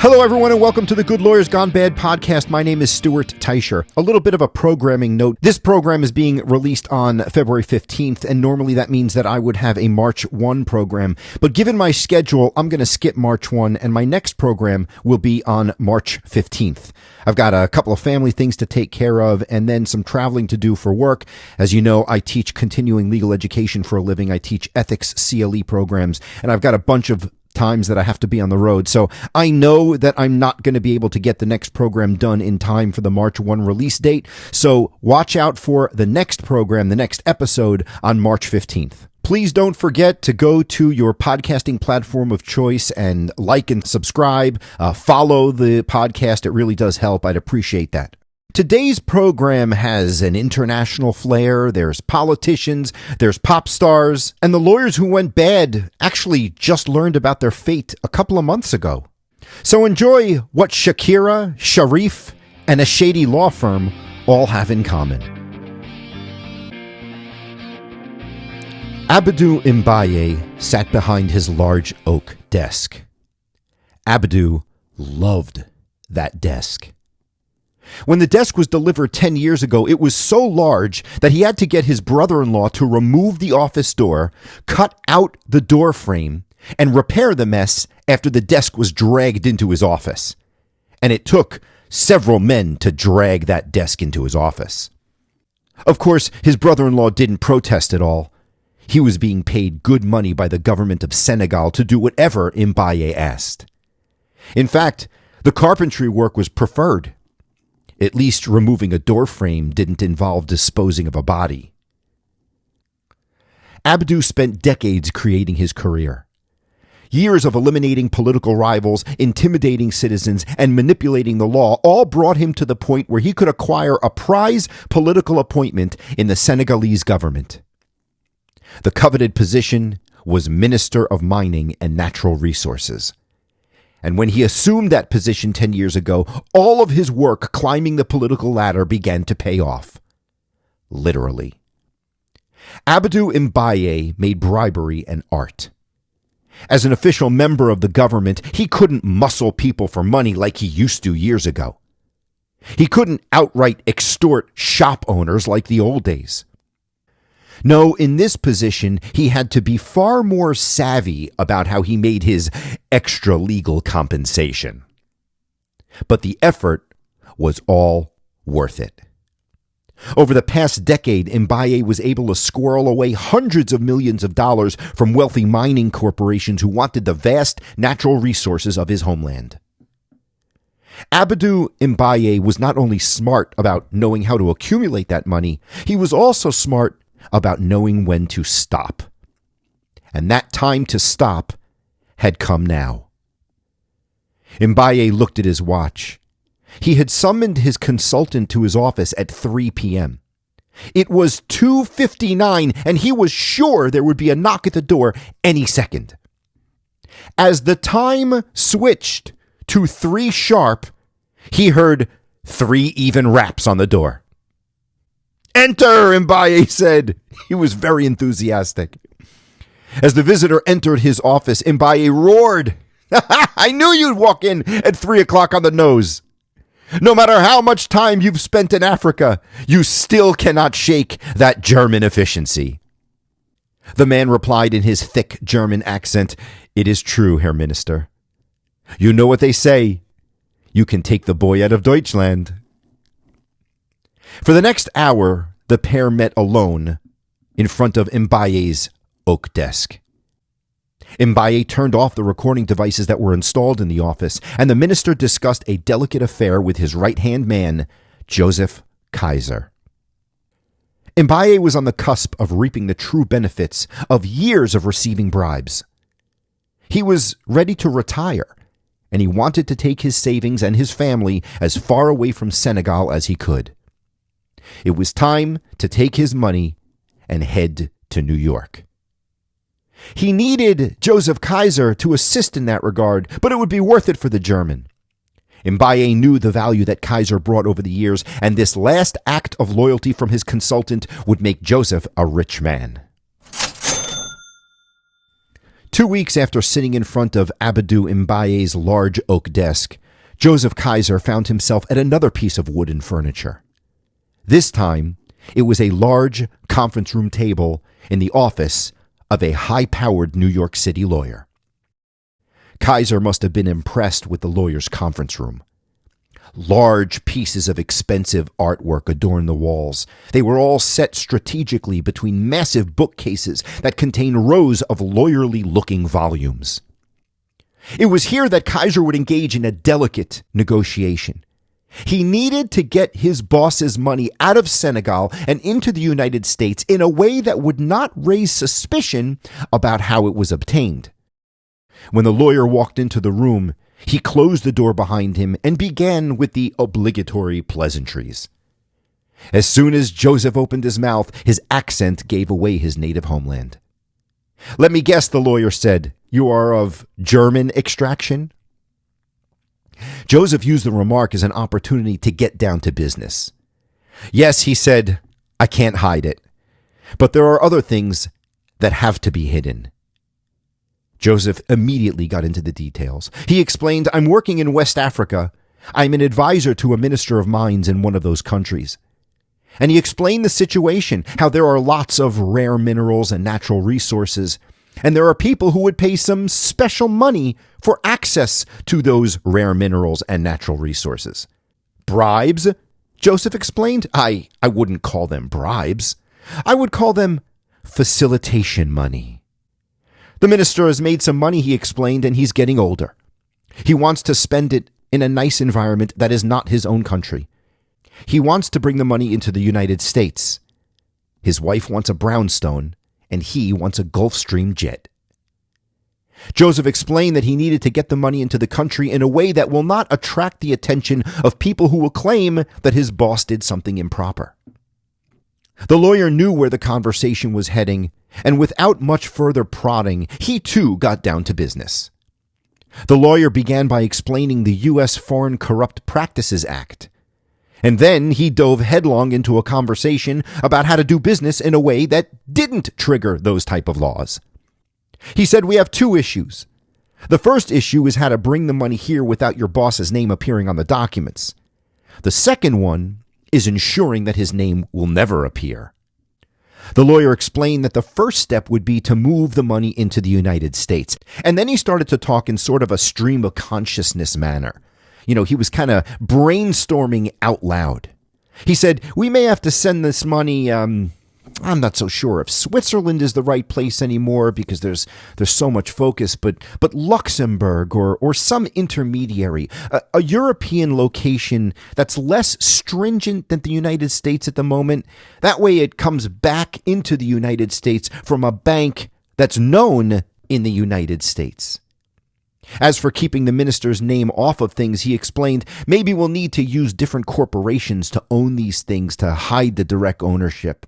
Hello, everyone, and welcome to the Good Lawyers Gone Bad podcast. My name is Stuart Teicher. A little bit of a programming note. This program is being released on February 15th, and normally that means that I would have a March 1 program. But given my schedule, I'm going to skip March 1, and my next program will be on March 15th. I've got a couple of family things to take care of, and then some traveling to do for work. As you know, I teach continuing legal education for a living. I teach ethics CLE programs, and I've got a bunch of times that I have to be on the road. So I know that I'm not going to be able to get the next program done in time for the March 1 release date. So watch out for the next program, the next episode on March 15th. Please don't forget to go to your podcasting platform of choice and like and subscribe. Follow the podcast. It really does help. I'd appreciate that. Today's program has an international flair. There's politicians, there's pop stars, and the lawyers who went bad actually just learned about their fate a couple of months ago. So enjoy what Shakira, Sharif, and a Shady law firm all have in common. Abdou Mbaye sat behind his large oak desk. Abdou loved that desk. When the desk was delivered 10 years ago, it was so large that he had to get his brother-in-law to remove the office door, cut out the door frame, and repair the mess after the desk was dragged into his office. And it took several men to drag that desk into his office. Of course, his brother-in-law didn't protest at all. He was being paid good money by the government of Senegal to do whatever Mbaye asked. In fact, the carpentry work was preferred. At least removing a door frame didn't involve disposing of a body. Abdou spent decades creating his career. Years of eliminating political rivals, intimidating citizens, and manipulating the law all brought him to the point where he could acquire a prize political appointment in the Senegalese government. The coveted position was Minister of Mining and Natural Resources. And when he assumed that position 10 years ago, all of his work climbing the political ladder began to pay off. Literally. Abdou Mbaye made bribery an art. As an official member of the government, he couldn't muscle people for money like he used to years ago. He couldn't outright extort shop owners like the old days. No, in this position, he had to be far more savvy about how he made his extra-legal compensation. But the effort was all worth it. Over the past decade, Mbaye was able to squirrel away hundreds of millions of dollars from wealthy mining corporations who wanted the vast natural resources of his homeland. Abdou Mbaye was not only smart about knowing how to accumulate that money, he was also smart about knowing when to stop. And that time to stop had come now. Mbaye looked at his watch. He had summoned his consultant to his office at 3 p.m. It was 2:59, and he was sure there would be a knock at the door any second. As the time switched to 3 sharp, he heard 3 even raps on the door. "Enter," Mbaye said. He was very enthusiastic. As the visitor entered his office, Mbaye roared, "I knew you'd walk in at 3 o'clock on the nose. No matter how much time you've spent in Africa, you still cannot shake that German efficiency." The man replied in his thick German accent, "It is true, Herr Minister. You know what they say. You can take the boy out of Deutschland." For the next hour, the pair met alone in front of Mbaye's oak desk. Mbaye turned off the recording devices that were installed in the office, and the minister discussed a delicate affair with his right-hand man, Joseph Kaiser. Mbaye was on the cusp of reaping the true benefits of years of receiving bribes. He was ready to retire, and he wanted to take his savings and his family as far away from Senegal as he could. It was time to take his money and head to New York. He needed Joseph Kaiser to assist in that regard, but it would be worth it for the German. Mbaye knew the value that Kaiser brought over the years, and this last act of loyalty from his consultant would make Joseph a rich man. 2 weeks after sitting in front of Abdou Mbaye's large oak desk, Joseph Kaiser found himself at another piece of wooden furniture. This time, it was a large conference room table in the office of a high-powered New York City lawyer. Kaiser must have been impressed with the lawyer's conference room. Large pieces of expensive artwork adorned the walls. They were all set strategically between massive bookcases that contained rows of lawyerly-looking volumes. It was here that Kaiser would engage in a delicate negotiation. He needed to get his boss's money out of Senegal and into the United States in a way that would not raise suspicion about how it was obtained. When the lawyer walked into the room, he closed the door behind him and began with the obligatory pleasantries. As soon as Joseph opened his mouth, his accent gave away his native homeland. "Let me guess," the lawyer said, "you are of German extraction?" Joseph used the remark as an opportunity to get down to business. "Yes," he said, "I can't hide it. But there are other things that have to be hidden." Joseph immediately got into the details. He explained, "I'm working in West Africa. I'm an advisor to a minister of mines in one of those countries." And he explained the situation, how there are lots of rare minerals and natural resources, and there are people who would pay some special money for access to those rare minerals and natural resources. "Bribes?" Joseph explained. I wouldn't call them bribes. I would call them facilitation money. "The minister has made some money," he explained, "and he's getting older. He wants to spend it in a nice environment that is not his own country. He wants to bring the money into the United States. His wife wants a brownstone, and he wants a Gulfstream jet." Joseph explained that he needed to get the money into the country in a way that will not attract the attention of people who will claim that his boss did something improper. The lawyer knew where the conversation was heading, and without much further prodding, he too got down to business. The lawyer began by explaining the U.S. Foreign Corrupt Practices Act, and then he dove headlong into a conversation about how to do business in a way that didn't trigger those type of laws. He said, "We have two issues. The first issue is how to bring the money here without your boss's name appearing on the documents. The second one is ensuring that his name will never appear." The lawyer explained that the first step would be to move the money into the United States. And then he started to talk in sort of a stream of consciousness manner. He was kind of brainstorming out loud. He said, "We may have to send this money, I'm not so sure if Switzerland is the right place anymore because there's so much focus, but Luxembourg or some intermediary, a European location that's less stringent than the United States at the moment. That way it comes back into the United States from a bank that's known in the United States. As for keeping the minister's name off of things," he explained, "maybe we'll need to use different corporations to own these things to hide the direct ownership.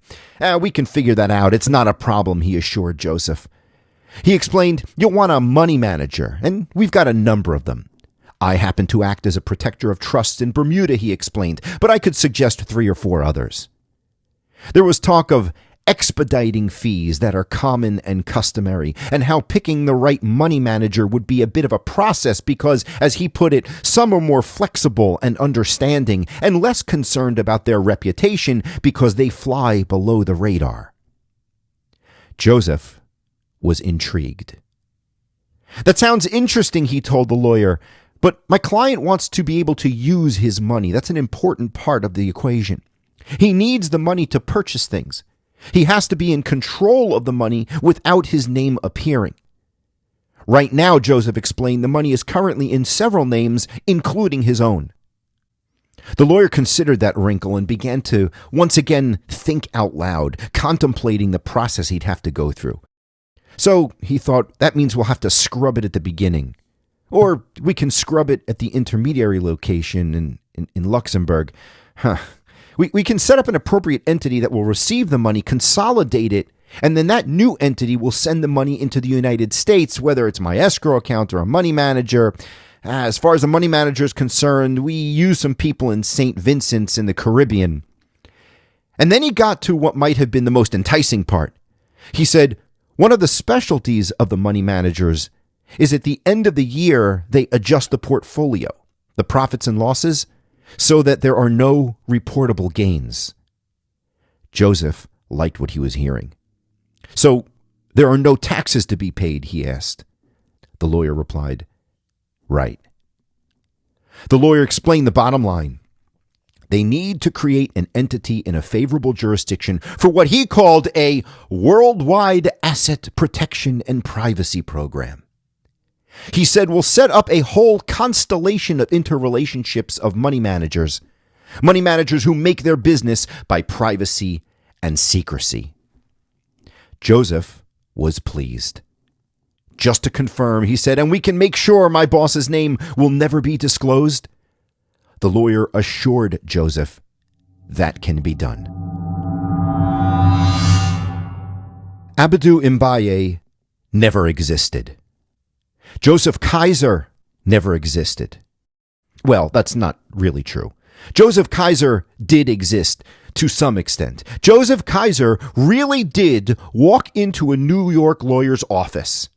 We can figure that out. It's not a problem," he assured Joseph. He explained, "You'll want a money manager, and we've got a number of them. I happen to act as a protector of trusts in Bermuda," he explained, "but I could suggest 3 or 4 others." There was talk of expediting fees that are common and customary, and how picking the right money manager would be a bit of a process because, as he put it, some are more flexible and understanding and less concerned about their reputation because they fly below the radar. Joseph was intrigued. "That sounds interesting," he told the lawyer, "but my client wants to be able to use his money. That's an important part of the equation. He needs the money to purchase things. He has to be in control of the money without his name appearing. Right now," Joseph explained, "the money is currently in several names, including his own." The lawyer considered that wrinkle and began to once again think out loud, contemplating the process he'd have to go through. So he thought, that means we'll have to scrub it at the beginning. Or we can scrub it at the intermediary location in Luxembourg. We can set up an appropriate entity that will receive the money, consolidate it, and then that new entity will send the money into the United States, whether it's my escrow account or a money manager. As far as the money manager is concerned, we use some people in St. Vincent's in the Caribbean. And then he got to what might have been the most enticing part. He said, One of the specialties of the money managers is at the end of the year, they adjust the portfolio, the profits and losses, so that there are no reportable gains. Joseph liked what he was hearing. So there are no taxes to be paid, he asked. The lawyer replied, right. The lawyer explained the bottom line. They need to create an entity in a favorable jurisdiction for what he called a worldwide asset protection and privacy program. He said, we'll set up a whole constellation of interrelationships of money managers who make their business by privacy and secrecy. Joseph was pleased. Just to confirm, he said, and we can make sure my boss's name will never be disclosed. The lawyer assured Joseph that can be done. Abdou Mbaye never existed. Joseph Kaiser never existed. Well, that's not really true. Joseph Kaiser did exist to some extent. Joseph Kaiser really did walk into a New York lawyer's office.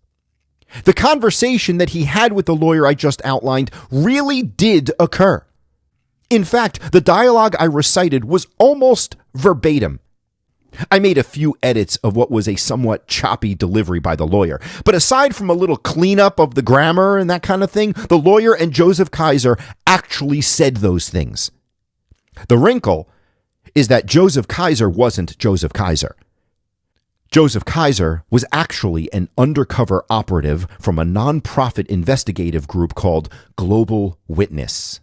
The conversation that he had with the lawyer I just outlined really did occur. In fact, the dialogue I recited was almost verbatim. I made a few edits of what was a somewhat choppy delivery by the lawyer. But aside from a little cleanup of the grammar and that kind of thing, the lawyer and Joseph Kaiser actually said those things. The wrinkle is that Joseph Kaiser wasn't Joseph Kaiser. Joseph Kaiser was actually an undercover operative from a nonprofit investigative group called Global Witness.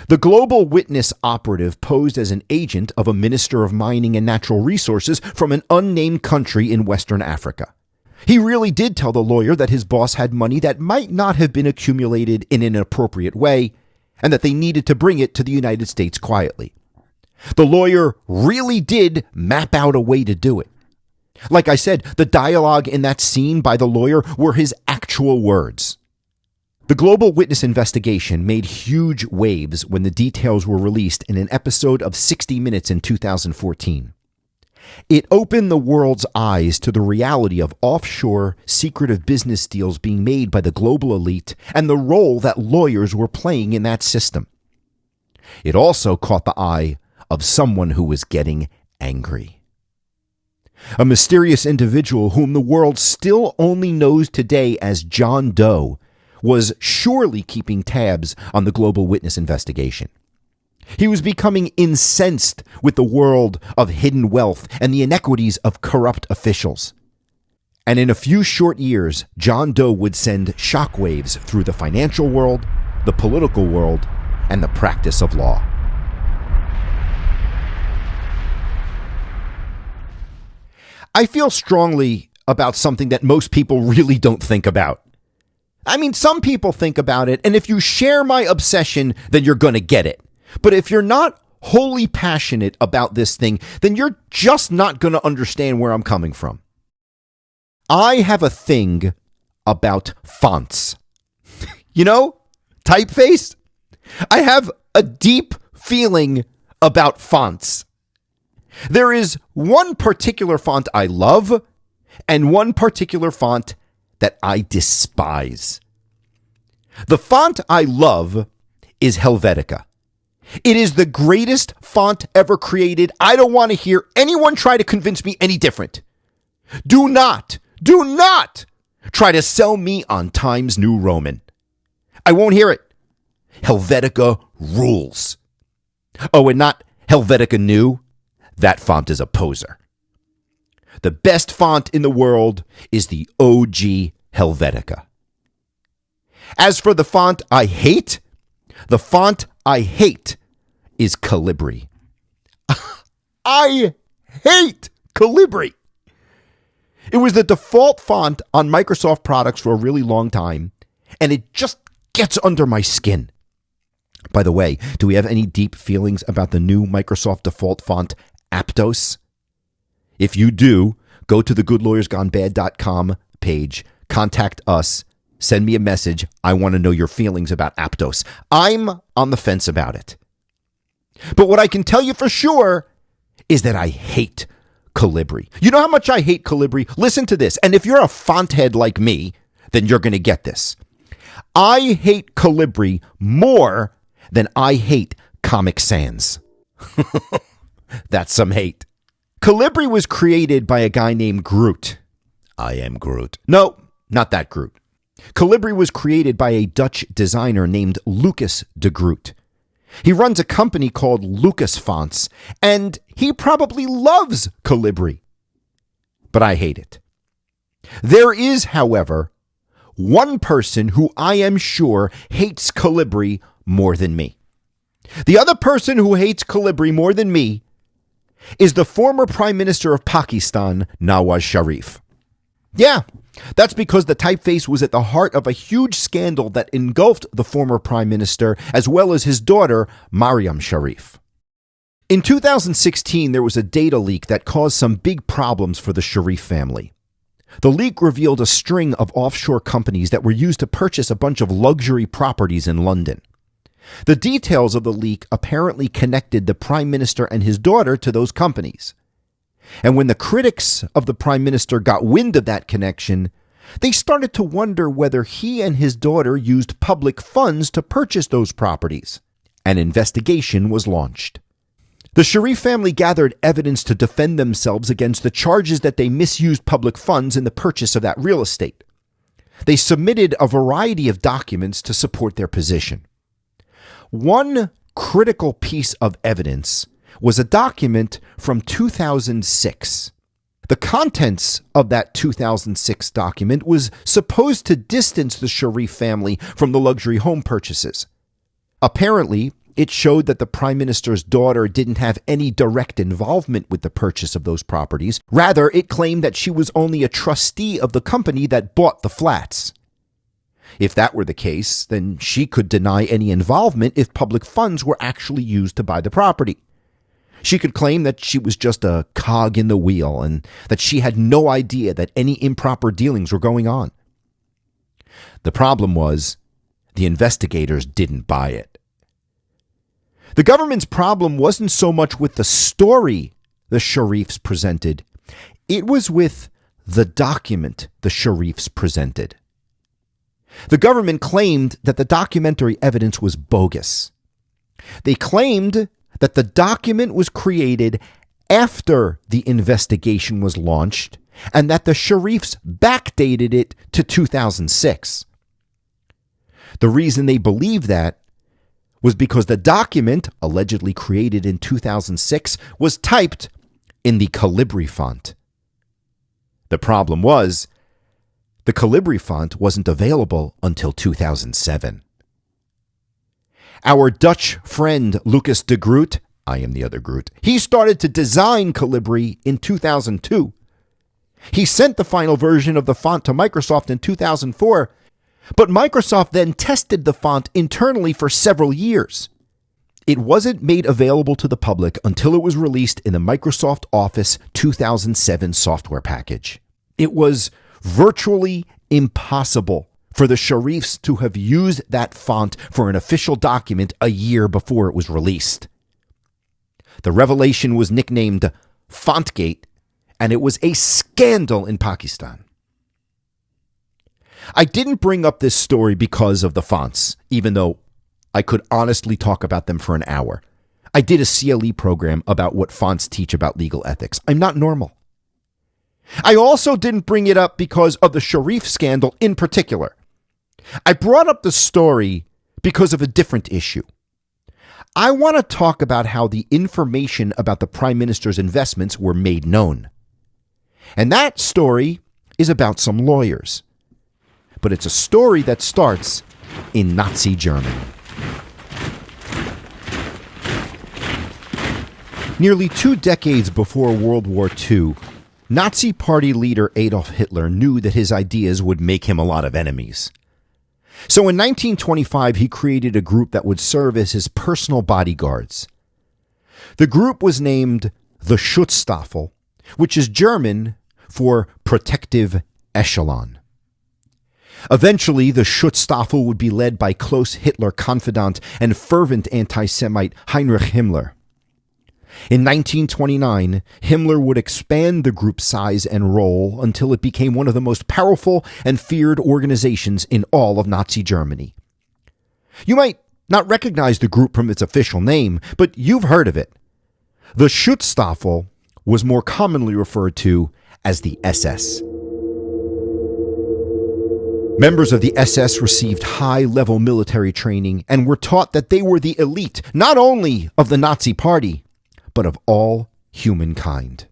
The Global Witness operative posed as an agent of a minister of mining and natural resources from an unnamed country in Western Africa. He really did tell the lawyer that his boss had money that might not have been accumulated in an appropriate way, and that they needed to bring it to the United States quietly. The lawyer really did map out a way to do it. Like I said, the dialogue in that scene by the lawyer were his actual words. The Global Witness investigation made huge waves when the details were released in an episode of 60 Minutes in 2014. It opened the world's eyes to the reality of offshore, secretive business deals being made by the global elite and the role that lawyers were playing in that system. It also caught the eye of someone who was getting angry. A mysterious individual whom the world still only knows today as John Doe was surely keeping tabs on the Global Witness investigation. He was becoming incensed with the world of hidden wealth and the inequities of corrupt officials. And in a few short years, John Doe would send shockwaves through the financial world, the political world, and the practice of law. I feel strongly about something that most people really don't think about. I mean, some people think about it, and if you share my obsession, then you're going to get it. But if you're not wholly passionate about this thing, then you're just not going to understand where I'm coming from. I have a thing about fonts. You know, typeface. I have a deep feeling about fonts. There is one particular font I love and one particular font that I despise. The font I love is Helvetica. It is the greatest font ever created. I don't want to hear anyone try to convince me any different. Do not try to sell me on Times New Roman. I won't hear it. Helvetica rules. Oh, and not Helvetica New. That font is a poser. The best font in the world is the OG Helvetica. As for the font I hate is Calibri. I hate Calibri. It was the default font on Microsoft products for a really long time, and it just gets under my skin. By the way, do we have any deep feelings about the new Microsoft default font, Aptos? If you do, go to the goodlawyersgonebad.com page, contact us, send me a message. I want to know your feelings about Aptos. I'm on the fence about it. But what I can tell you for sure is that I hate Calibri. You know how much I hate Calibri? Listen to this. And if you're a font head like me, then you're going to get this. I hate Calibri more than I hate Comic Sans. That's some hate. Calibri was created by a guy named Groot. I am Groot. No, not that Groot. Calibri was created by a Dutch designer named Lucas de Groot. He runs a company called Lucas Fonts, and he probably loves Calibri. But I hate it. There is, however, one person who I am sure hates Calibri more than me. The other person who hates Calibri more than me is the former Prime Minister of Pakistan, Nawaz Sharif. Yeah, that's because the typeface was at the heart of a huge scandal that engulfed the former Prime Minister as well as his daughter, Maryam Sharif. In 2016, there was a data leak that caused some big problems for the Sharif family. The leak revealed a string of offshore companies that were used to purchase a bunch of luxury properties in London. The details of the leak apparently connected the Prime Minister and his daughter to those companies. And when the critics of the Prime Minister got wind of that connection, they started to wonder whether he and his daughter used public funds to purchase those properties. An investigation was launched. The Sharif family gathered evidence to defend themselves against the charges that they misused public funds in the purchase of that real estate. They submitted a variety of documents to support their position. One critical piece of evidence was a document from 2006. The contents of that 2006 document was supposed to distance the Sharif family from the luxury home purchases. Apparently, it showed that the Prime Minister's daughter didn't have any direct involvement with the purchase of those properties. Rather, it claimed that she was only a trustee of the company that bought the flats. If that were the case, then she could deny any involvement if public funds were actually used to buy the property. She could claim that she was just a cog in the wheel and that she had no idea that any improper dealings were going on. The problem was, the investigators didn't buy it. The government's problem wasn't so much with the story the Sharifs presented. It was with the document the Sharifs presented. The government claimed that the documentary evidence was bogus. They claimed that the document was created after the investigation was launched and that the Sharifs backdated it to 2006. The reason they believed that was because the document, allegedly created in 2006, was typed in the Calibri font. The problem was, the Calibri font wasn't available until 2007. Our Dutch friend Lucas de Groot, I am the other Groot, he started to design Calibri in 2002. He sent the final version of the font to Microsoft in 2004, but Microsoft then tested the font internally for several years. It wasn't made available to the public until it was released in the Microsoft Office 2007 software package. It was virtually impossible for the Sharifs to have used that font for an official document a year before it was released. The revelation was nicknamed Fontgate, and it was a scandal in Pakistan. I didn't bring up this story because of the fonts, even though I could honestly talk about them for an hour. I did a CLE program about what fonts teach about legal ethics. I'm not normal. I also didn't bring it up because of the Sharif scandal in particular. I brought up the story because of a different issue. I want to talk about how the information about the Prime Minister's investments were made known. And that story is about some lawyers. But it's a story that starts in Nazi Germany. Nearly 2 decades before World War II, Nazi Party leader Adolf Hitler knew that his ideas would make him a lot of enemies. So in 1925, he created a group that would serve as his personal bodyguards. The group was named the Schutzstaffel, which is German for protective echelon. Eventually, the Schutzstaffel would be led by close Hitler confidant and fervent anti-Semite Heinrich Himmler. In 1929, Himmler would expand the group's size and role until it became one of the most powerful and feared organizations in all of Nazi Germany. You might not recognize the group from its official name, but you've heard of it. The Schutzstaffel was more commonly referred to as the SS. Members of the SS received high-level military training and were taught that they were the elite, not only of the Nazi Party, but of all humankind.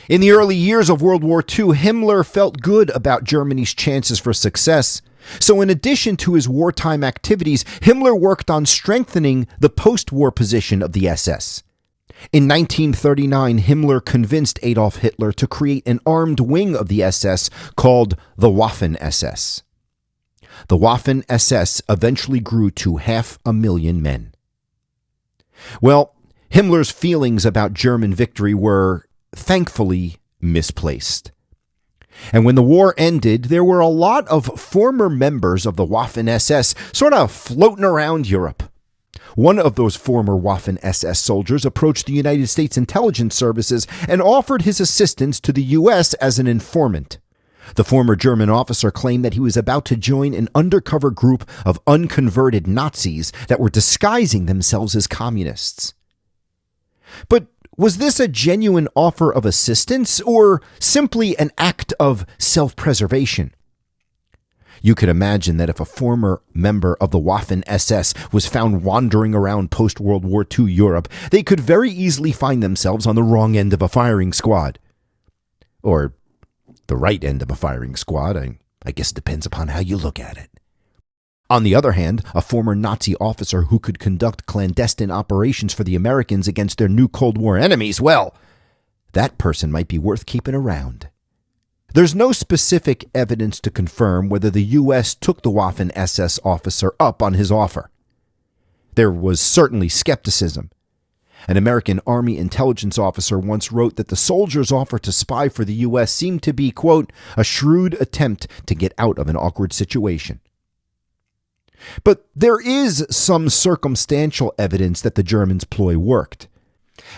In the early years of World War II, Himmler felt good about Germany's chances for success. So in addition to his wartime activities, Himmler worked on strengthening the post-war position of the SS. In 1939, Himmler convinced Adolf Hitler to create an armed wing of the SS called the Waffen-SS. The Waffen-SS eventually grew to 500,000 men. Well, Himmler's feelings about German victory were, thankfully, misplaced. And when the war ended, there were a lot of former members of the Waffen-SS sort of floating around Europe. One of those former Waffen-SS soldiers approached the United States intelligence services and offered his assistance to the U.S. as an informant. The former German officer claimed that he was about to join an undercover group of unconverted Nazis that were disguising themselves as communists. But was this a genuine offer of assistance or simply an act of self-preservation? You could imagine that if a former member of the Waffen-SS was found wandering around post-World War II Europe, they could very easily find themselves on the wrong end of a firing squad. Or the right end of a firing squad. I guess it depends upon how you look at it. On the other hand, a former Nazi officer who could conduct clandestine operations for the Americans against their new Cold War enemies, well, that person might be worth keeping around. There's no specific evidence to confirm whether the U.S. took the Waffen-SS officer up on his offer. There was certainly skepticism. An American Army intelligence officer once wrote that the soldier's offer to spy for the U.S. seemed to be, quote, a shrewd attempt to get out of an awkward situation. But there is some circumstantial evidence that the Germans' ploy worked.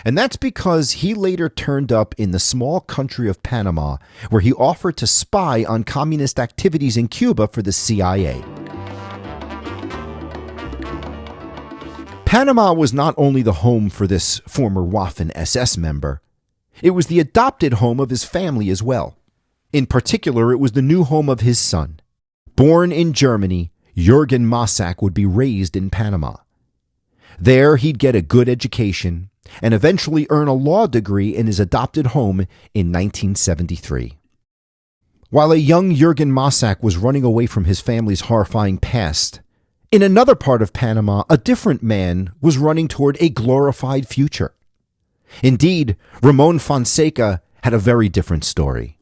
And that's because he later turned up in the small country of Panama, where he offered to spy on communist activities in Cuba for the CIA. Panama was not only the home for this former Waffen-SS member, it was the adopted home of his family as well. In particular, it was the new home of his son. Born in Germany, Jürgen Massack would be raised in Panama. There, he'd get a good education and eventually earn a law degree in his adopted home in 1973. While a young Jürgen Massack was running away from his family's horrifying past, in another part of Panama, a different man was running toward a glorified future. Indeed, Ramon Fonseca had a very different story.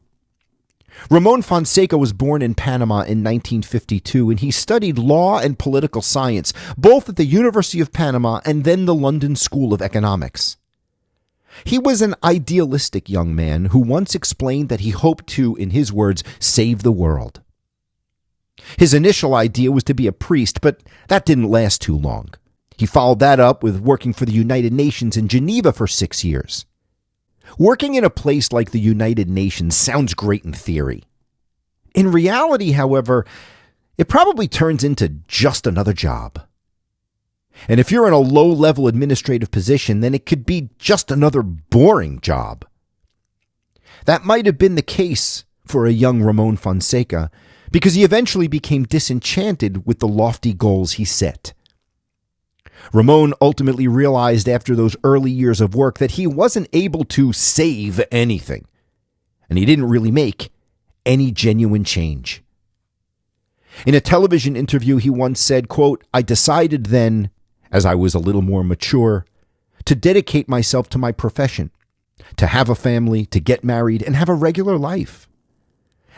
Ramon Fonseca was born in Panama in 1952, and he studied law and political science, both at the University of Panama and then the London School of Economics. He was an idealistic young man who once explained that he hoped to, in his words, save the world. His initial idea was to be a priest, but that didn't last too long. He followed that up with working for the United Nations in Geneva for 6 years. Working in a place like the United Nations sounds great in theory. In reality, however, it probably turns into just another job. And if you're in a low-level administrative position, then it could be just another boring job. That might have been the case for a young Ramon Fonseca, because he eventually became disenchanted with the lofty goals he set. Ramon ultimately realized after those early years of work that he wasn't able to save anything, and he didn't really make any genuine change. In a television interview, he once said, quote, I decided then, as I was a little more mature, to dedicate myself to my profession, to have a family, to get married, and have a regular life.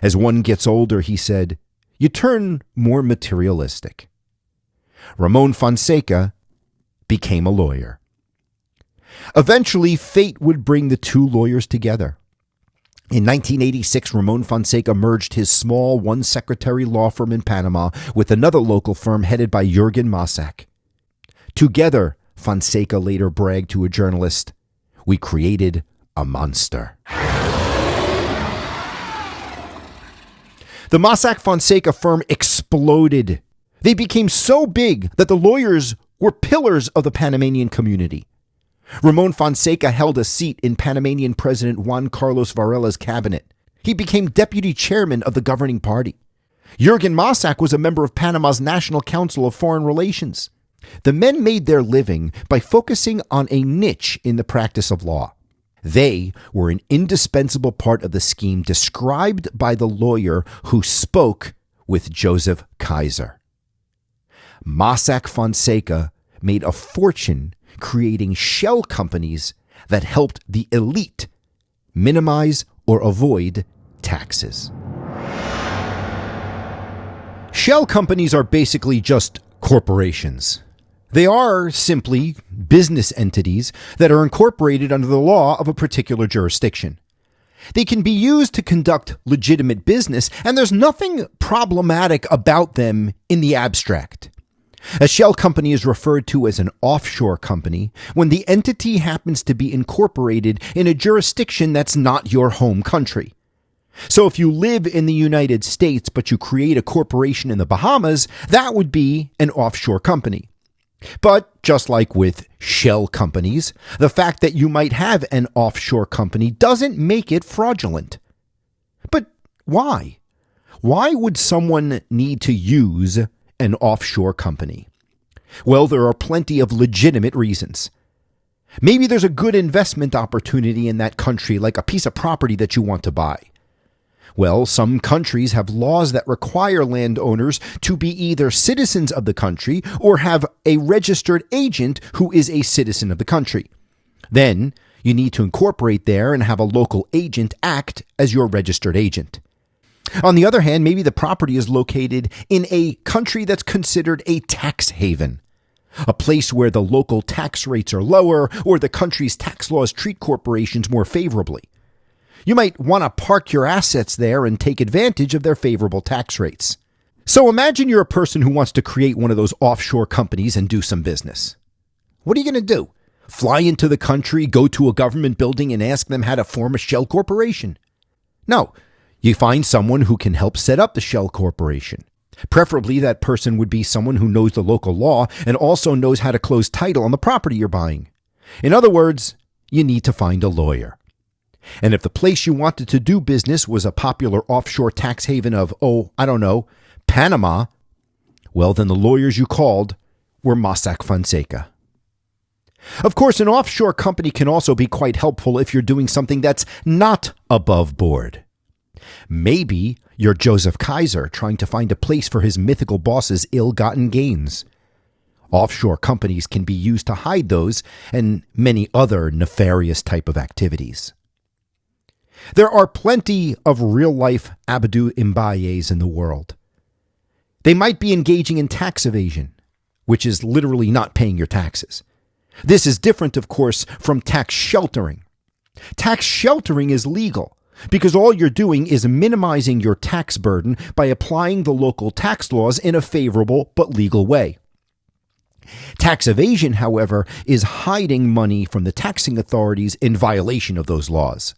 As one gets older, he said, you turn more materialistic. Ramon Fonseca became a lawyer. Eventually, fate would bring the two lawyers together. In 1986, Ramon Fonseca merged his small one-secretary law firm in Panama with another local firm headed by Jürgen Massack. Together, Fonseca later bragged to a journalist, we created a monster. The Mossack Fonseca firm exploded. They became so big that the lawyers were pillars of the Panamanian community. Ramon Fonseca held a seat in Panamanian President Juan Carlos Varela's cabinet. He became deputy chairman of the governing party. Jürgen Mossack was a member of Panama's National Council of Foreign Relations. The men made their living by focusing on a niche in the practice of law. They were an indispensable part of the scheme described by the lawyer who spoke with Joseph Kaiser. Mossack Fonseca made a fortune creating shell companies that helped the elite minimize or avoid taxes. Shell companies are basically just corporations. They are simply business entities that are incorporated under the law of a particular jurisdiction. They can be used to conduct legitimate business, and there's nothing problematic about them in the abstract. A shell company is referred to as an offshore company when the entity happens to be incorporated in a jurisdiction that's not your home country. So if you live in the United States but you create a corporation in the Bahamas, that would be an offshore company. But just like with shell companies, the fact that you might have an offshore company doesn't make it fraudulent. But why? Why would someone need to use an offshore company? Well, there are plenty of legitimate reasons. Maybe there's a good investment opportunity in that country, like a piece of property that you want to buy. Well, some countries have laws that require landowners to be either citizens of the country or have a registered agent who is a citizen of the country. Then you need to incorporate there and have a local agent act as your registered agent. On the other hand, maybe the property is located in a country that's considered a tax haven, a place where the local tax rates are lower or the country's tax laws treat corporations more favorably. You might want to park your assets there and take advantage of their favorable tax rates. So imagine you're a person who wants to create one of those offshore companies and do some business. What are you going to do? Fly into the country, go to a government building and ask them how to form a shell corporation? No, you find someone who can help set up the shell corporation. Preferably that person would be someone who knows the local law and also knows how to close title on the property you're buying. In other words, you need to find a lawyer. And if the place you wanted to do business was a popular offshore tax haven of, Panama, well, then the lawyers you called were Mossack Fonseca. Of course, an offshore company can also be quite helpful if you're doing something that's not above board. Maybe you're Joseph Kaiser trying to find a place for his mythical boss's ill-gotten gains. Offshore companies can be used to hide those and many other nefarious type of activities. There are plenty of real-life Abdou Mbayes in the world. They might be engaging in tax evasion, which is literally not paying your taxes. This is different, of course, from tax sheltering. Tax sheltering is legal because all you're doing is minimizing your tax burden by applying the local tax laws in a favorable but legal way. Tax evasion, however, is hiding money from the taxing authorities in violation of those laws.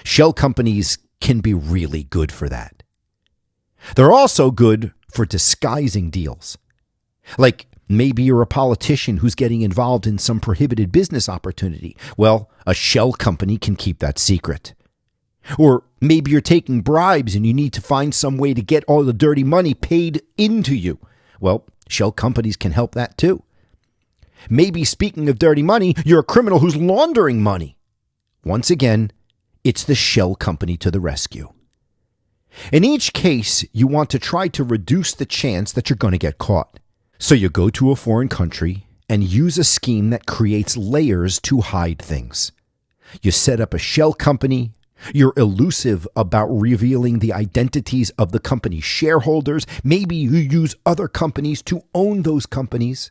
Shell companies can be really good for that. They're also good for disguising deals. Like maybe you're a politician who's getting involved in some prohibited business opportunity. Well, a shell company can keep that secret. Or maybe you're taking bribes and you need to find some way to get all the dirty money paid into you. Well, shell companies can help that too. Maybe speaking of dirty money, you're a criminal who's laundering money. Once again, it's the shell company to the rescue. In each case, you want to try to reduce the chance that you're going to get caught. So you go to a foreign country and use a scheme that creates layers to hide things. You set up a shell company. You're elusive about revealing the identities of the company's shareholders. Maybe you use other companies to own those companies.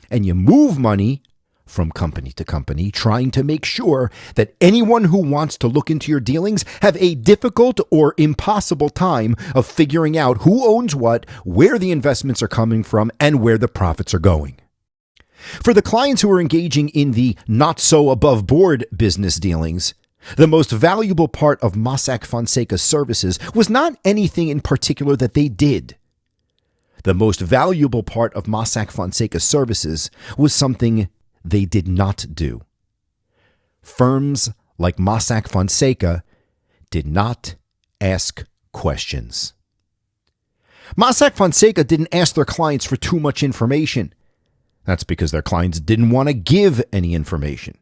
And you move money from company to company, trying to make sure that anyone who wants to look into your dealings have a difficult or impossible time of figuring out who owns what, where the investments are coming from, and where the profits are going. For the clients who were engaging in the not-so-above-board business dealings, the most valuable part of Mossack Fonseca's services was not anything in particular that they did. The most valuable part of Mossack Fonseca's services was something they did not do. Firms like Mossack Fonseca did not ask questions. Mossack Fonseca didn't ask their clients for too much information. That's because their clients didn't want to give any information.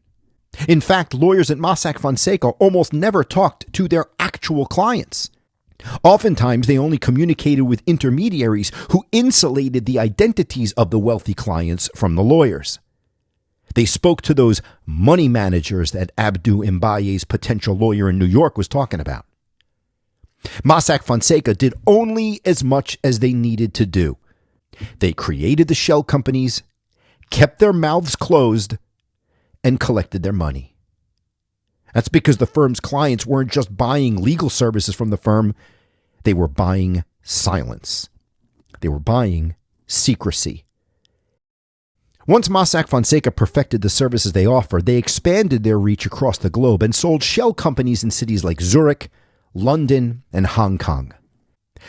In fact, lawyers at Mossack Fonseca almost never talked to their actual clients. Oftentimes, they only communicated with intermediaries who insulated the identities of the wealthy clients from the lawyers. They spoke to those money managers that Abdu Mbaye's potential lawyer in New York was talking about. Mossack Fonseca did only as much as they needed to do. They created the shell companies, kept their mouths closed, and collected their money. That's because the firm's clients weren't just buying legal services from the firm. They were buying silence. They were buying secrecy. Once Mossack Fonseca perfected the services they offered, they expanded their reach across the globe and sold shell companies in cities like Zurich, London, and Hong Kong.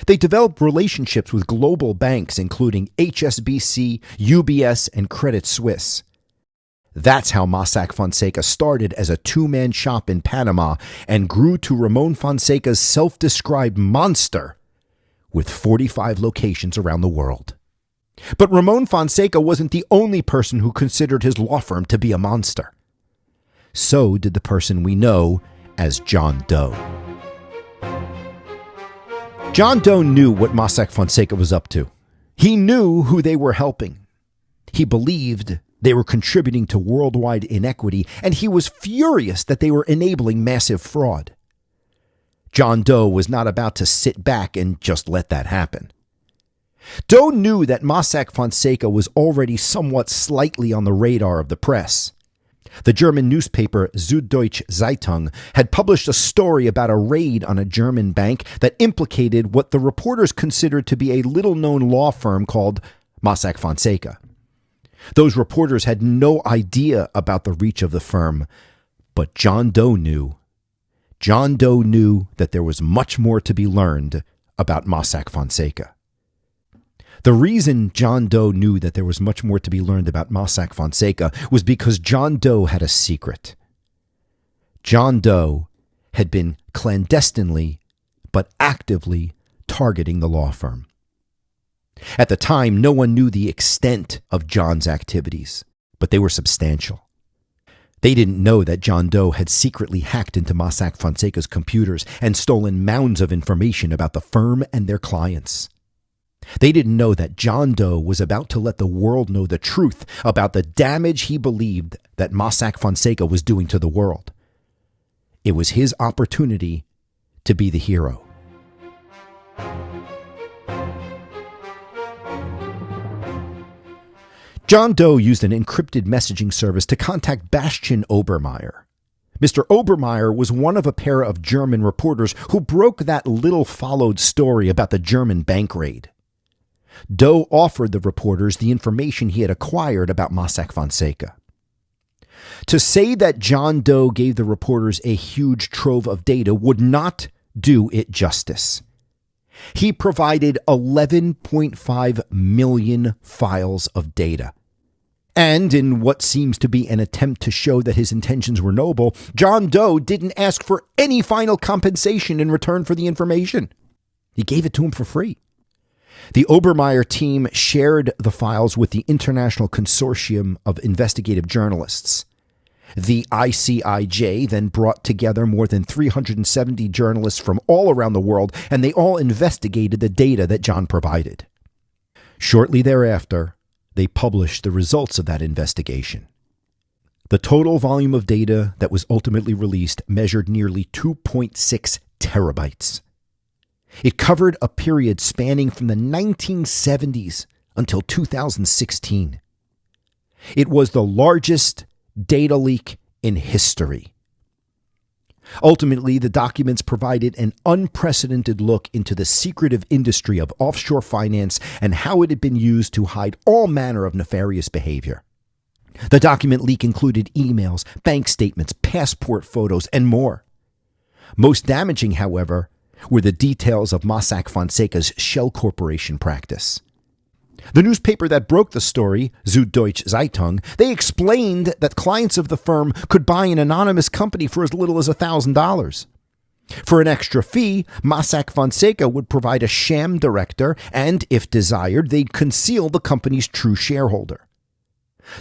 They developed relationships with global banks including HSBC, UBS, and Credit Suisse. That's how Mossack Fonseca started as a two-man shop in Panama and grew to Ramon Fonseca's self-described monster with 45 locations around the world. But Ramon Fonseca wasn't the only person who considered his law firm to be a monster. So did the person we know as John Doe. John Doe knew what Mossack Fonseca was up to. He knew who they were helping. He believed they were contributing to worldwide inequity, and he was furious that they were enabling massive fraud. John Doe was not about to sit back and just let that happen. Doe knew that Mossack Fonseca was already somewhat slightly on the radar of the press. The German newspaper Süddeutsche Zeitung had published a story about a raid on a German bank that implicated what the reporters considered to be a little-known law firm called Mossack Fonseca. Those reporters had no idea about the reach of the firm, but John Doe knew. John Doe knew that there was much more to be learned about Mossack Fonseca. The reason John Doe knew that there was much more to be learned about Mossack Fonseca was because John Doe had a secret. John Doe had been clandestinely but actively targeting the law firm. At the time, no one knew the extent of John's activities, but they were substantial. They didn't know that John Doe had secretly hacked into Mossack Fonseca's computers and stolen mounds of information about the firm and their clients. They didn't know that John Doe was about to let the world know the truth about the damage he believed that Mossack Fonseca was doing to the world. It was his opportunity to be the hero. John Doe used an encrypted messaging service to contact Bastian Obermeier. Mr. Obermeier was one of a pair of German reporters who broke that little-followed story about the German bank raid. Doe offered the reporters the information he had acquired about Mossack Fonseca. To say that John Doe gave the reporters a huge trove of data would not do it justice. He provided 11.5 million files of data. And in what seems to be an attempt to show that his intentions were noble, John Doe didn't ask for any final compensation in return for the information. He gave it to him for free. The Obermeier team shared the files with the International Consortium of Investigative Journalists. The ICIJ then brought together more than 370 journalists from all around the world, and they all investigated the data that John provided. Shortly thereafter, they published the results of that investigation. The total volume of data that was ultimately released measured nearly 2.6 terabytes. It covered a period spanning from the 1970s until 2016. It was the largest data leak in history. Ultimately, the documents provided an unprecedented look into the secretive industry of offshore finance and how it had been used to hide all manner of nefarious behavior. The document leak included emails, bank statements, passport photos, and more. Most damaging, however, were the details of Mossack Fonseca's shell corporation practice. The newspaper that broke the story, Süddeutsche Zeitung, they explained that clients of the firm could buy an anonymous company for as little as $1,000. For an extra fee, Mossack Fonseca would provide a sham director and, if desired, they'd conceal the company's true shareholder.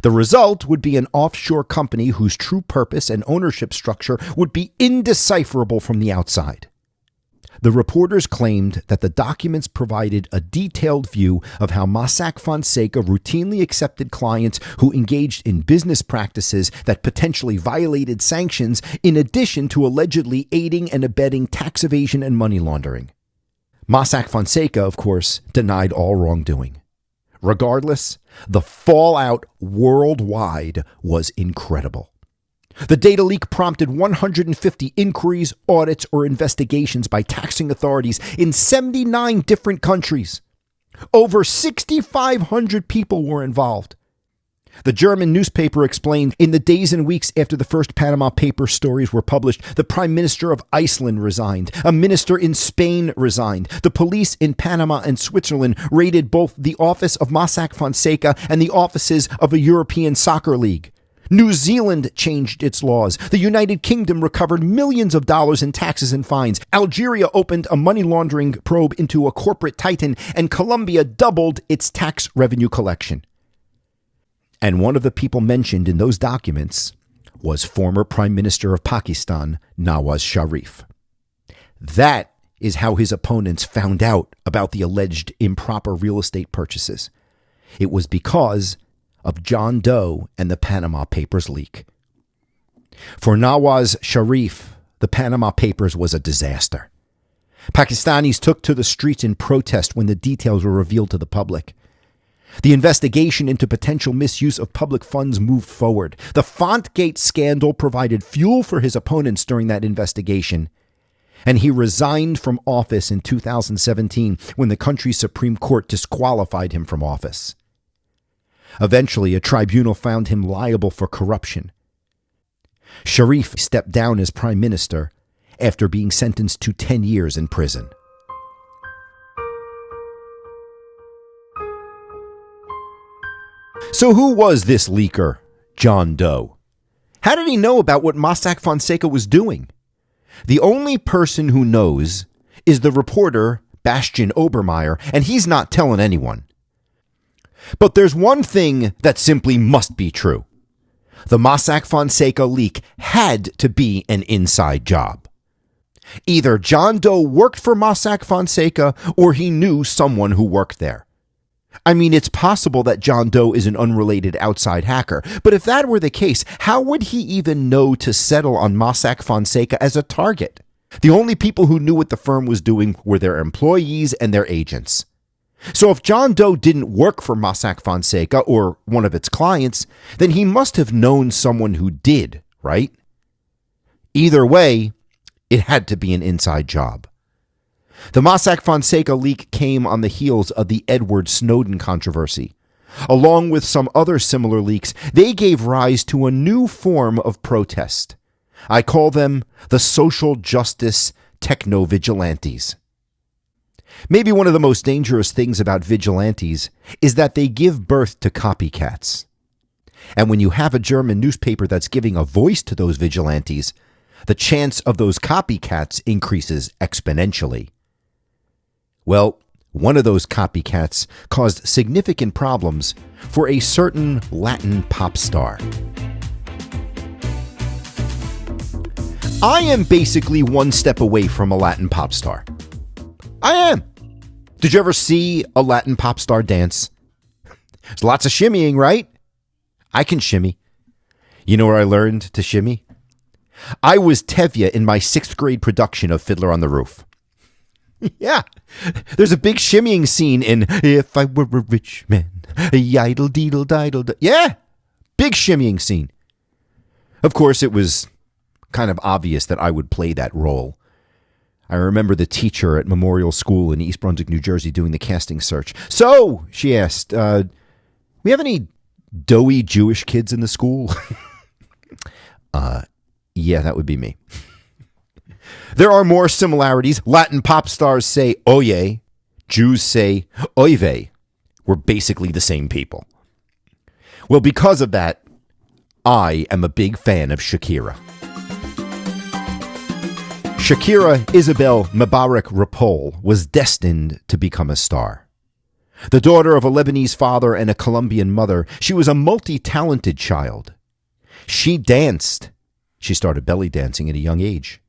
The result would be an offshore company whose true purpose and ownership structure would be indecipherable from the outside. The reporters claimed that the documents provided a detailed view of how Mossack Fonseca routinely accepted clients who engaged in business practices that potentially violated sanctions, in addition to allegedly aiding and abetting tax evasion and money laundering. Mossack Fonseca, of course, denied all wrongdoing. Regardless, the fallout worldwide was incredible. The data leak prompted 150 inquiries, audits, or investigations by taxing authorities in 79 different countries. Over 6,500 people were involved. The German newspaper explained, in the days and weeks after the first Panama Papers stories were published, the Prime Minister of Iceland resigned. A minister in Spain resigned. The police in Panama and Switzerland raided both the office of Mossack Fonseca and the offices of a European soccer league. New Zealand changed its laws. The United Kingdom recovered millions of dollars in taxes and fines. Algeria opened a money laundering probe into a corporate titan, and Colombia doubled its tax revenue collection. And one of the people mentioned in those documents was former Prime Minister of Pakistan, Nawaz Sharif. That is how his opponents found out about the alleged improper real estate purchases. It was because of John Doe and the Panama Papers leak. For Nawaz Sharif, the Panama Papers was a disaster. Pakistanis took to the streets in protest when the details were revealed to the public. The investigation into potential misuse of public funds moved forward. The Fontgate scandal provided fuel for his opponents during that investigation, and he resigned from office in 2017 when the country's Supreme Court disqualified him from office. Eventually, a tribunal found him liable for corruption. Sharif stepped down as prime minister after being sentenced to 10 years in prison. So who was this leaker, John Doe? How did he know about what Mossack Fonseca was doing? The only person who knows is the reporter, Bastian Obermeyer, and he's not telling anyone. But there's one thing that simply must be true. The Mossack Fonseca leak had to be an inside job. Either John Doe worked for Mossack Fonseca or he knew someone who worked there. I mean, it's possible that John Doe is an unrelated outside hacker, but if that were the case, how would he even know to settle on Mossack Fonseca as a target? The only people who knew what the firm was doing were their employees and their agents. So if John Doe didn't work for Mossack Fonseca or one of its clients, then he must have known someone who did, right? Either way, it had to be an inside job. The Mossack Fonseca leak came on the heels of the Edward Snowden controversy. Along with some other similar leaks, they gave rise to a new form of protest. I call them the social justice techno-vigilantes. Maybe one of the most dangerous things about vigilantes is that they give birth to copycats. And when you have a German newspaper that's giving a voice to those vigilantes, the chance of those copycats increases exponentially. Well, one of those copycats caused significant problems for a certain Latin pop star. I am basically one step away from a Latin pop star. I am. Did you ever see a Latin pop star dance? There's lots of shimmying, right? I can shimmy. You know where I learned to shimmy? I was Tevye in my 6th grade production of Fiddler on the Roof. Yeah, there's a big shimmying scene in If I Were a Rich Man, Yidle Deedle Diddle. Yeah, big shimmying scene. Of course, it was kind of obvious that I would play that role. I remember the teacher at Memorial School in East Brunswick, New Jersey, doing the casting search. So, she asked, we have any doughy Jewish kids in the school? Yeah, that would be me. There are more similarities. Latin pop stars say oye. Jews say oy vey. We're basically the same people. Well, because of that, I am a big fan of Shakira. Shakira Isabel Mubarak Rapol was destined to become a star. The daughter of a Lebanese father and a Colombian mother, she was a multi-talented child. She danced. She started belly dancing at a young age.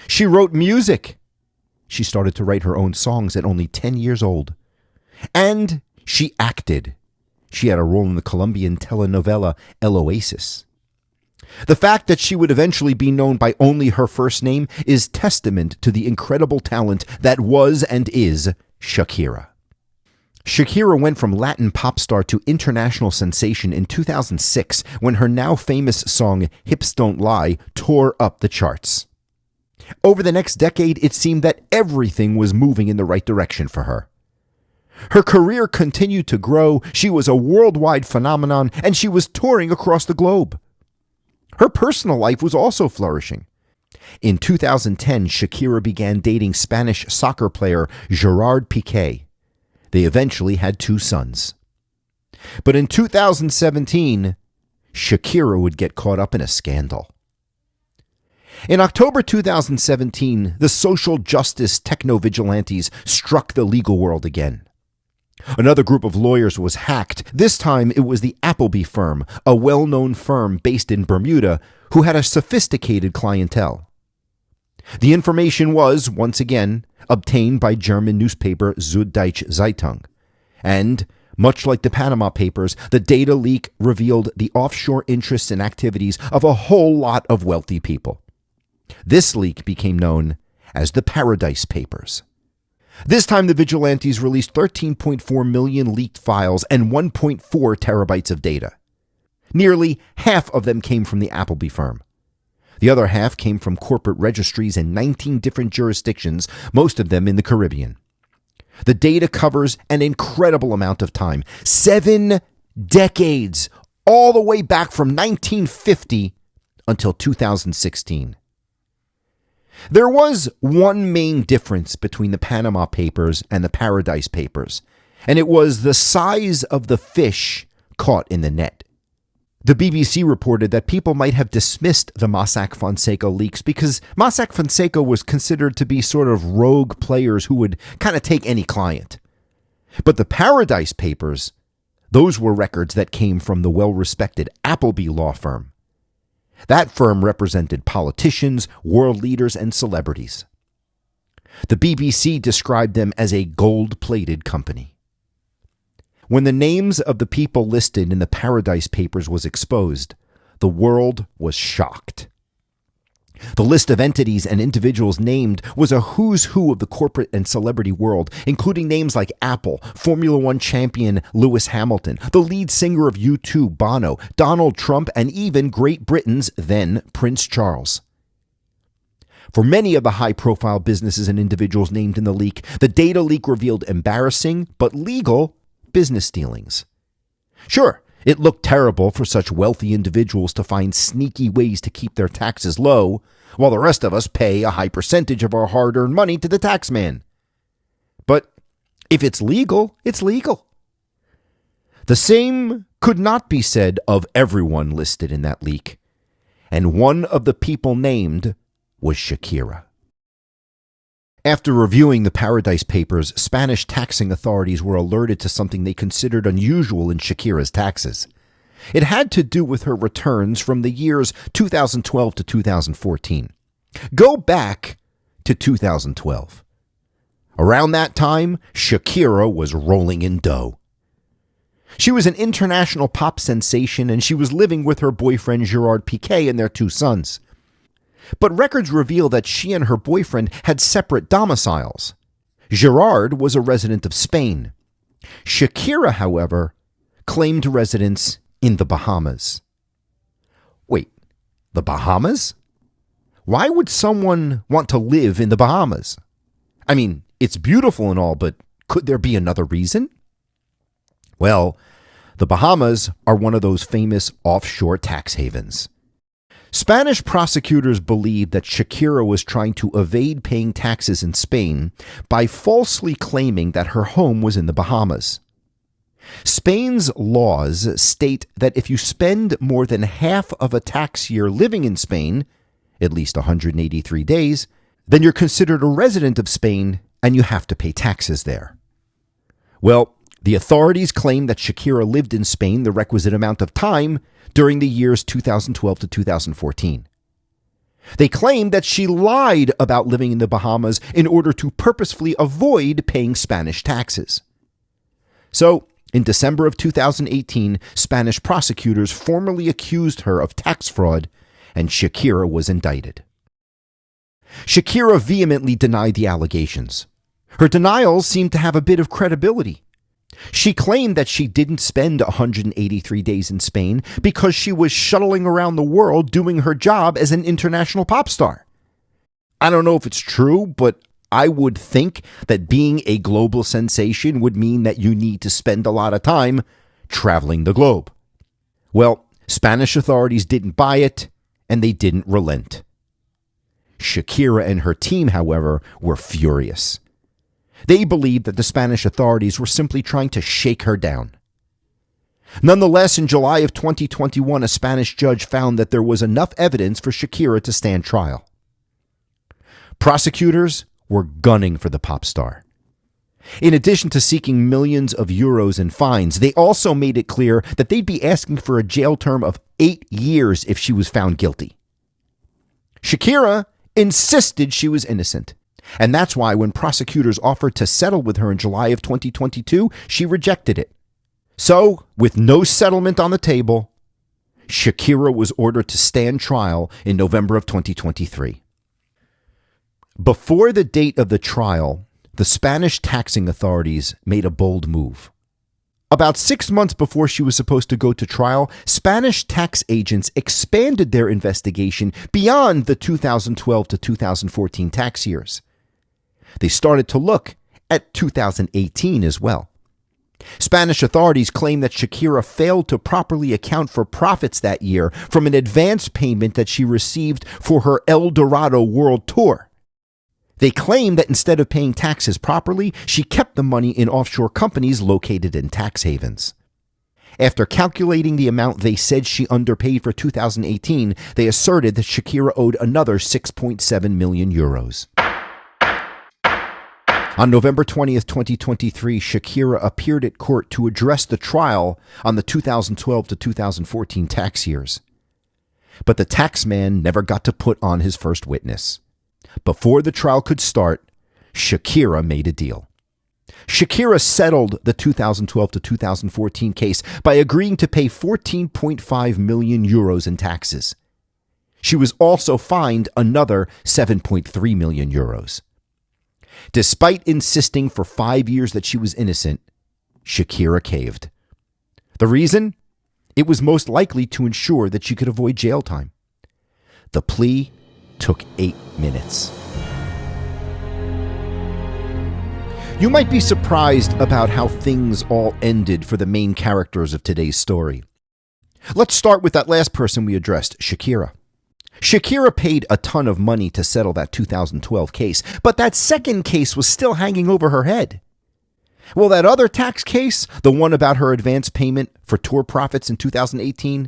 She wrote music. She started to write her own songs at only 10 years old. And she acted. She had a role in the Colombian telenovela El Oasis. The fact that she would eventually be known by only her first name is testament to the incredible talent that was and is Shakira. Shakira went from Latin pop star to international sensation in 2006 when her now famous song Hips Don't Lie tore up the charts. Over the next decade, it seemed that everything was moving in the right direction for her. Her career continued to grow, she was a worldwide phenomenon, and she was touring across the globe. Her personal life was also flourishing. In 2010, Shakira began dating Spanish soccer player Gerard Piqué. They eventually had 2 sons. But in 2017, Shakira would get caught up in a scandal. In October 2017, the social justice techno-vigilantes struck the legal world again. Another group of lawyers was hacked. This time it was the Appleby firm, a well-known firm based in Bermuda, who had a sophisticated clientele. The information was, once again, obtained by German newspaper Süddeutsche Zeitung. And, much like the Panama Papers, the data leak revealed the offshore interests and activities of a whole lot of wealthy people. This leak became known as the Paradise Papers. This time the vigilantes released 13.4 million leaked files and 1.4 terabytes of data. Nearly half of them came from the Appleby firm. The other half came from corporate registries in 19 different jurisdictions, most of them in the Caribbean. The data covers an incredible amount of time, 7 decades, all the way back from 1950 until 2016. There was one main difference between the Panama Papers and the Paradise Papers, and it was the size of the fish caught in the net. The BBC reported that people might have dismissed the Mossack Fonseca leaks because Mossack Fonseca was considered to be sort of rogue players who would kind of take any client. But the Paradise Papers, those were records that came from the well-respected Appleby law firm. That firm represented politicians, world leaders, and celebrities. The BBC described them as a gold-plated company. When the names of the people listed in the Paradise Papers was exposed, the world was shocked. The list of entities and individuals named was a who's who of the corporate and celebrity world, including names like Apple, Formula One champion Lewis Hamilton, the lead singer of U2, Bono, Donald Trump, and even Great Britain's then Prince Charles. For many of the high-profile businesses and individuals named in the leak, the data leak revealed embarrassing but legal business dealings. Sure, it looked terrible for such wealthy individuals to find sneaky ways to keep their taxes low, while the rest of us pay a high percentage of our hard-earned money to the taxman. But if it's legal, it's legal. The same could not be said of everyone listed in that leak, and one of the people named was Shakira. After reviewing the Paradise Papers, Spanish taxing authorities were alerted to something they considered unusual in Shakira's taxes. It had to do with her returns from the years 2012 to 2014. Go back to 2012. Around that time, Shakira was rolling in dough. She was an international pop sensation, and she was living with her boyfriend Gerard Piqué and their 2 sons. But records reveal that she and her boyfriend had separate domiciles. Gerard was a resident of Spain. Shakira, however, claimed residence in the Bahamas. Wait, the Bahamas? Why would someone want to live in the Bahamas? I mean, it's beautiful and all, but could there be another reason? Well, The Bahamas are one of those famous offshore tax havens. Spanish prosecutors believed that Shakira was trying to evade paying taxes in Spain by falsely claiming that her home was in the Bahamas. Spain's laws state that if you spend more than half of a tax year living in Spain, at least 183 days, then you're considered a resident of Spain and you have to pay taxes there. Well, the authorities claim that Shakira lived in Spain the requisite amount of time during the years 2012 to 2014. They claim that she lied about living in the Bahamas in order to purposefully avoid paying Spanish taxes. So, in December of 2018, Spanish prosecutors formally accused her of tax fraud, and Shakira was indicted. Shakira vehemently denied the allegations. Her denials seemed to have a bit of credibility. She claimed that she didn't spend 183 days in Spain because she was shuttling around the world doing her job as an international pop star. I don't know if it's true, but I would think that being a global sensation would mean that you need to spend a lot of time traveling the globe. Well, Spanish authorities didn't buy it, and they didn't relent. Shakira and her team, however, were furious. They believed that the Spanish authorities were simply trying to shake her down. Nonetheless, in July of 2021, a Spanish judge found that there was enough evidence for Shakira to stand trial. Prosecutors were gunning for the pop star. In addition to seeking millions of euros in fines, they also made it clear that they'd be asking for a jail term of 8 years if she was found guilty. Shakira insisted she was innocent. And that's why when prosecutors offered to settle with her in July of 2022, she rejected it. So, with no settlement on the table, Shakira was ordered to stand trial in November of 2023. Before the date of the trial, the Spanish taxing authorities made a bold move. About 6 months before she was supposed to go to trial, Spanish tax agents expanded their investigation beyond the 2012 to 2014 tax years. They started to look at 2018 as well. Spanish authorities claim that Shakira failed to properly account for profits that year from an advance payment that she received for her El Dorado World Tour. They claim that instead of paying taxes properly, she kept the money in offshore companies located in tax havens. After calculating the amount they said she underpaid for 2018, they asserted that Shakira owed another 6.7 million euros. On November 20th, 2023, Shakira appeared at court to address the trial on the 2012 to 2014 tax years. But the taxman never got to put on his first witness. Before the trial could start, Shakira made a deal. Shakira settled the 2012 to 2014 case by agreeing to pay 14.5 million euros in taxes. She was also fined another 7.3 million euros. Despite insisting for 5 years that she was innocent, Shakira caved. The reason? It was most likely to ensure that she could avoid jail time. The plea took 8 minutes. You might be surprised about how things all ended for the main characters of today's story. Let's start with that last person we addressed, Shakira. Shakira paid a ton of money to settle that 2012 case, but that second case was still hanging over her head. Well, that other tax case, the one about her advance payment for tour profits in 2018,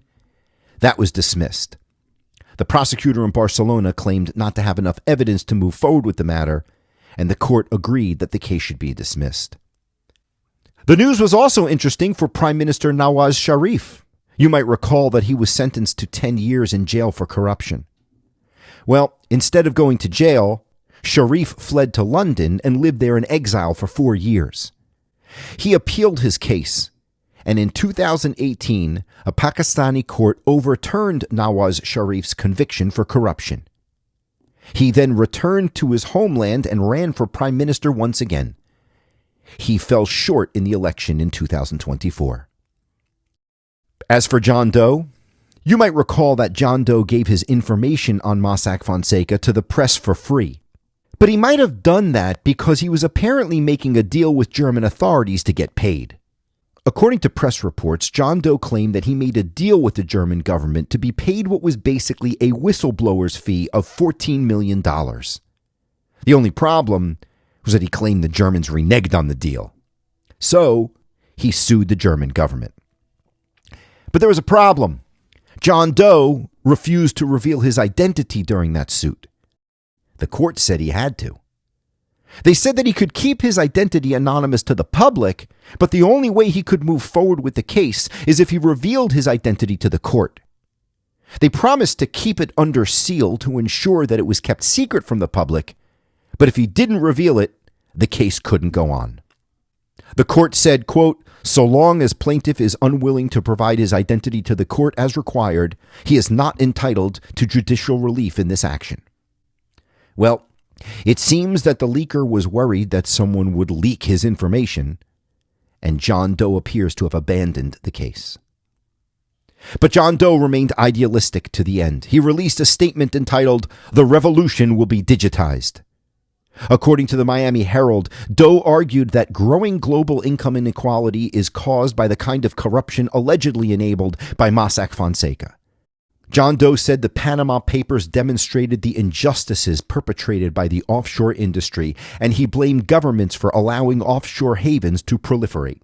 that was dismissed. The prosecutor in Barcelona claimed not to have enough evidence to move forward with the matter, and the court agreed that the case should be dismissed. The news was also interesting for Prime Minister Nawaz Sharif. You might recall that he was sentenced to 10 years in jail for corruption. Well, instead of going to jail, Sharif fled to London and lived there in exile for 4 years. He appealed his case, and in 2018, a Pakistani court overturned Nawaz Sharif's conviction for corruption. He then returned to his homeland and ran for prime minister once again. He fell short in the election in 2024. As for John Doe, you might recall that John Doe gave his information on Mossack Fonseca to the press for free. But he might have done that because he was apparently making a deal with German authorities to get paid. According to press reports, John Doe claimed that he made a deal with the German government to be paid what was basically a whistleblower's fee of $14 million. The only problem was that he claimed the Germans reneged on the deal. So he sued the German government. But there was a problem. John Doe refused to reveal his identity during that suit. The court said he had to. They said that he could keep his identity anonymous to the public, but the only way he could move forward with the case is if he revealed his identity to the court. They promised to keep it under seal to ensure that it was kept secret from the public, but if he didn't reveal it, the case couldn't go on. The court said, quote, "So long as plaintiff is unwilling to provide his identity to the court as required, he is not entitled to judicial relief in this action." Well, it seems that the leaker was worried that someone would leak his information, and John Doe appears to have abandoned the case. But John Doe remained idealistic to the end. He released a statement entitled, "The Revolution Will Be Digitized." According to the Miami Herald, Doe argued that growing global income inequality is caused by the kind of corruption allegedly enabled by Mossack Fonseca. John Doe said the Panama Papers demonstrated the injustices perpetrated by the offshore industry, and he blamed governments for allowing offshore havens to proliferate.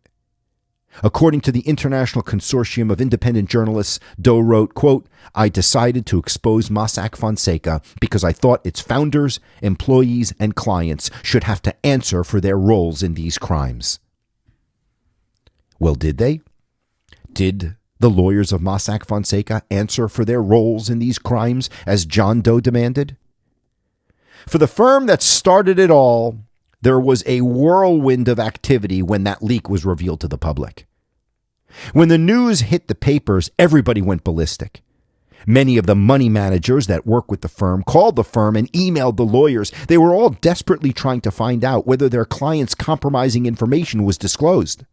According to the International Consortium of Independent Journalists, Doe wrote, quote, "I decided to expose Mossack Fonseca because I thought its founders, employees, and clients should have to answer for their roles in these crimes." Well, did they? Did the lawyers of Mossack Fonseca answer for their roles in these crimes as John Doe demanded? For the firm that started it all, there was a whirlwind of activity when that leak was revealed to the public. When the news hit the papers, everybody went ballistic. Many of the money managers that work with the firm called the firm and emailed the lawyers. They were all desperately trying to find out whether their clients' compromising information was disclosed.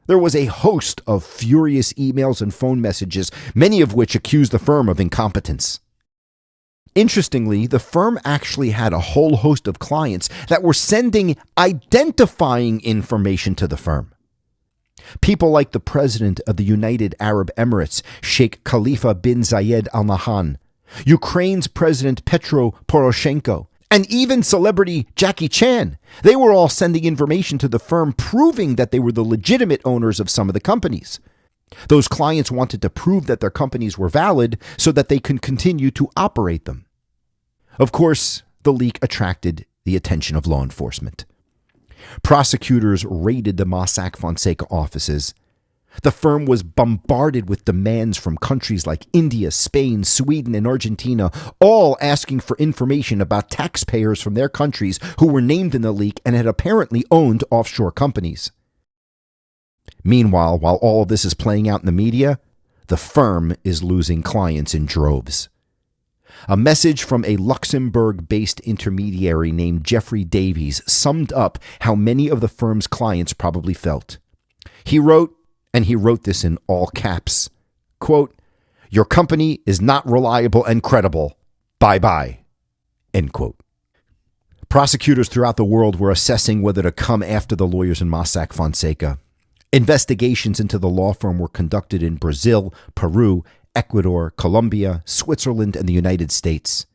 There was a host of furious emails and phone messages, many of which accused the firm of incompetence. Interestingly, the firm actually had a whole host of clients that were sending identifying information to the firm. People like the president of the United Arab Emirates, Sheikh Khalifa bin Zayed Al Nahyan, Ukraine's President Petro Poroshenko, and even celebrity Jackie Chan. They were all sending information to the firm proving that they were the legitimate owners of some of the companies. Those clients wanted to prove that their companies were valid so that they could continue to operate them. Of course, the leak attracted the attention of law enforcement. Prosecutors raided the Mossack Fonseca offices. The firm was bombarded with demands from countries like India, Spain, Sweden, and Argentina, all asking for information about taxpayers from their countries who were named in the leak and had apparently owned offshore companies. Meanwhile, while all of this is playing out in the media, the firm is losing clients in droves. A message from a Luxembourg-based intermediary named Jeffrey Davies summed up how many of the firm's clients probably felt. He wrote, and he wrote this in all caps, quote, "Your company is not reliable and credible. Bye-bye," end quote. Prosecutors throughout the world were assessing whether to come after the lawyers in Mossack Fonseca. Investigations into the law firm were conducted in Brazil, Peru, Ecuador, Colombia, Switzerland, and the United States.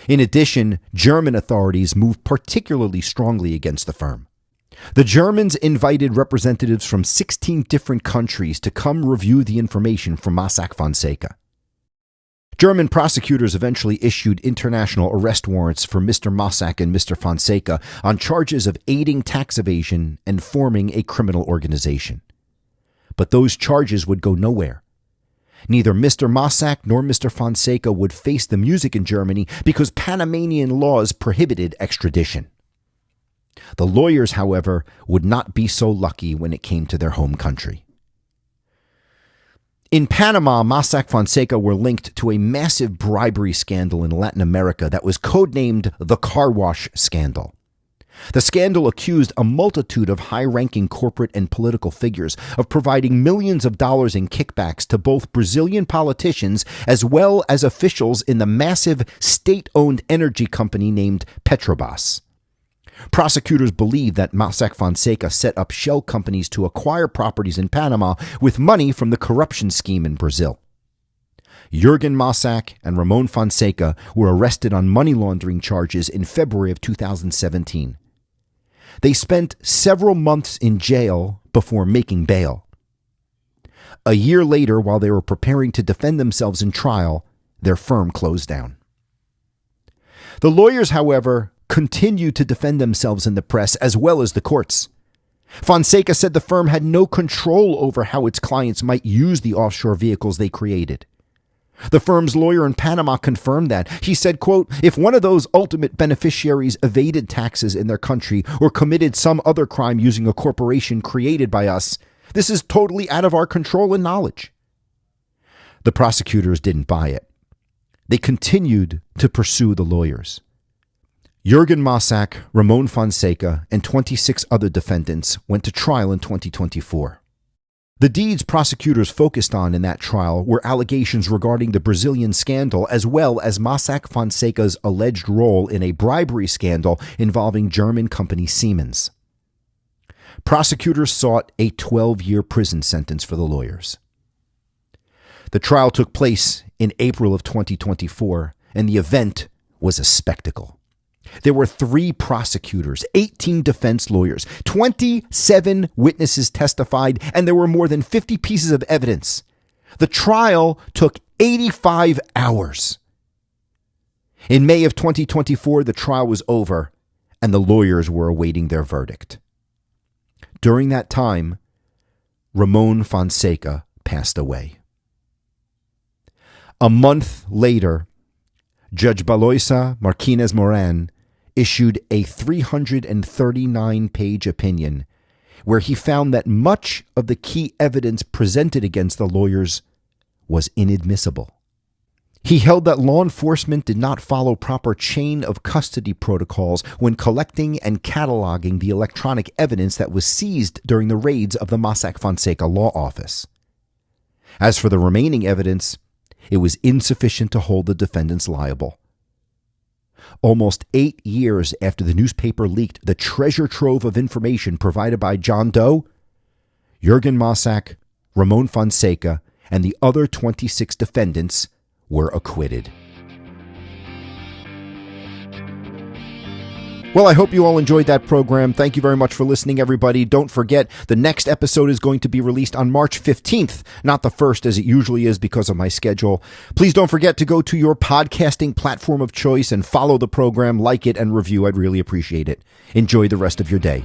In addition, German authorities moved particularly strongly against the firm. The Germans invited representatives from 16 different countries to come review the information from Mossack Fonseca. German prosecutors eventually issued international arrest warrants for Mr. Mossack and Mr. Fonseca on charges of aiding tax evasion and forming a criminal organization. But those charges would go nowhere. Neither Mr. Mossack nor Mr. Fonseca would face the music in Germany because Panamanian laws prohibited extradition. The lawyers, however, would not be so lucky when it came to their home country. In Panama, Mossack Fonseca were linked to a massive bribery scandal in Latin America that was codenamed the Car Wash Scandal. The scandal accused a multitude of high-ranking corporate and political figures of providing millions of dollars in kickbacks to both Brazilian politicians as well as officials in the massive state-owned energy company named Petrobras. Prosecutors believe that Mossack Fonseca set up shell companies to acquire properties in Panama with money from the corruption scheme in Brazil. Jürgen Mossack and Ramon Fonseca were arrested on money laundering charges in February of 2017. They spent several months in jail before making bail. A year later, while they were preparing to defend themselves in trial, their firm closed down. The lawyers, however, continued to defend themselves in the press as well as the courts. Fonseca said the firm had no control over how its clients might use the offshore vehicles they created. The firm's lawyer in Panama confirmed that. He said, quote, "If one of those ultimate beneficiaries evaded taxes in their country or committed some other crime using a corporation created by us, this is totally out of our control and knowledge." The prosecutors didn't buy it. They continued to pursue the lawyers. Jürgen Mossack, Ramon Fonseca, and 26 other defendants went to trial in 2024. The deeds prosecutors focused on in that trial were allegations regarding the Brazilian scandal as well as Mossack Fonseca's alleged role in a bribery scandal involving German company Siemens. Prosecutors sought a 12-year prison sentence for the lawyers. The trial took place in April of 2024, and the event was a spectacle. There were 3 prosecutors, 18 defense lawyers, 27 witnesses testified, and there were more than 50 pieces of evidence. The trial took 85 hours. In May of 2024, the trial was over, and the lawyers were awaiting their verdict. During that time, Ramon Fonseca passed away. A month later, Judge Baloisa Martinez Moran issued a 339-page opinion where he found that much of the key evidence presented against the lawyers was inadmissible. He held that law enforcement did not follow proper chain of custody protocols when collecting and cataloging the electronic evidence that was seized during the raids of the Mossack Fonseca law office. As for the remaining evidence, it was insufficient to hold the defendants liable. Almost 8 years after the newspaper leaked the treasure trove of information provided by John Doe, Jürgen Mossack, Ramon Fonseca, and the other 26 defendants were acquitted. Well, I hope you all enjoyed that program. Thank you very much for listening, everybody. Don't forget, the next episode is going to be released on March 15th, not the 1st as it usually is because of my schedule. Please don't forget to go to your podcasting platform of choice and follow the program, like it, and review. I'd really appreciate it. Enjoy the rest of your day.